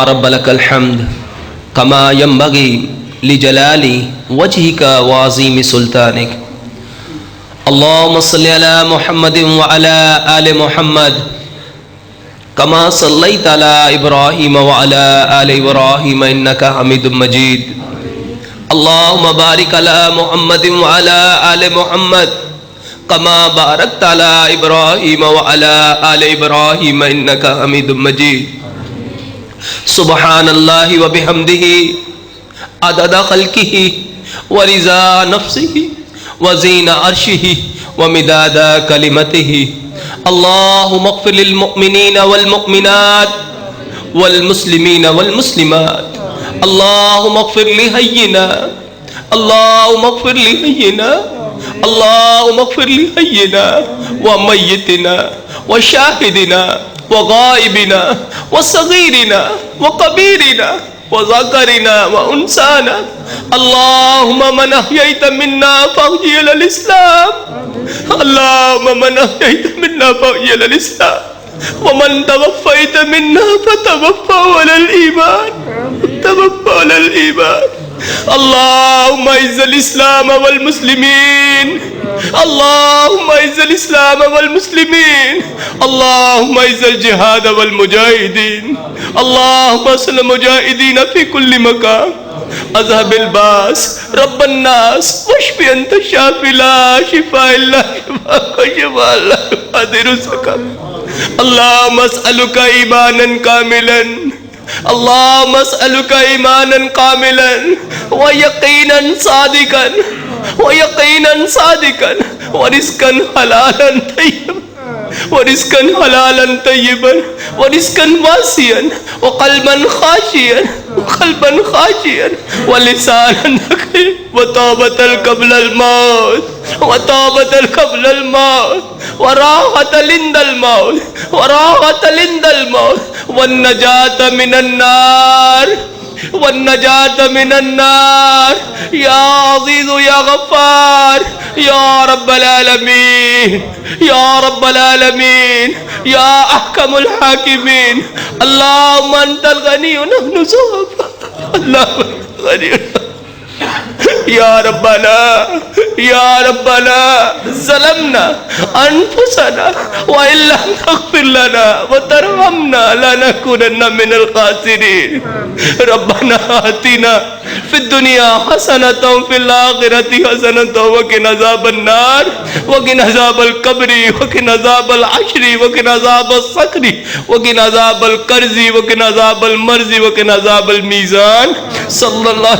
رب لك الحمد كما ينبغي لجلال وجهك وعظيم سلطانك. اللهم صل على محمد وعلى آل محمد كما صليت على إبراهيم وعلى آل إبراهيم إنك حميد مجيد. اللهم بارك على محمد وعلى آل محمد كما باركت على إبراهيم وعلى آل إبراهيم إنك حميد مجيد. سبحان الله وبحمده عدد خلقه ورضا نفسه وزين عرشه ومداد كلمته. اللهم اغفر للمؤمنين والمؤمنات والمسلمين والمسلمات. اللهم اغفر لحينا، اللهم اغفر لحينا، اللهم اغفر لحينا وميتنا وشاهدنا وغائبنا وصغيرنا وكبيرنا وذكرنا وأنثانا. اللهم من أحييت منا فأحيي على الإسلام، اللهم من أحييت منا فأحيي على الإسلام، ومن توفيت منا فتوفى على الإيمان، توفى على الإيمان. اللهم أعز الإسلام والمسلمين، اللهم أعز الإسلام والمسلمين، اللهم أعز الجهاد والمجاهدين، اللهم أصل المجاهدين في كل مكان. أذهب الباس رب الناس واشف أنت الشافي لا شفاء إلا شفاءك شفاء لا يغادر سقما. اللهم أسألك إيمانا كاملا، اللهم أسألك إيمانا كاملا ويقينا صادقا، ويقينا صادقا، ورزقا حلالا طيبا، ورزقا حلالا طيبا، ورزقا واسعا، وقلبا خاشيا، وقلبا خاشيا، ولسانا ذكيا، وتوبة قبل الموت، وتوبة قبل الموت، وراحة عند الموت، وراحة عند الموت، والنجاة من النار، والنجاة من النار. يا عزيز يا غفار يا رب العالمين، يا رب العالمين، يا أحكم الحاكمين. اللهم أنت الغني ونحن الضعفاء، اللهم الغني يا ربنا، يا ربنا ظلمنا أنفسنا وإن لم تغفر لنا وترحمنا لنكونن من الخاسرين. ربنا آتنا في الدنيا حسنة وفي الآخرة حسنة وقنا عذاب النار، وقنا عذاب القبر، وقنا عذاب الحشر، وقنا عذاب الصقر، وقنا عذاب القرز، وقنا عذاب المرز، وقنا عذاب الميزان. صلى الله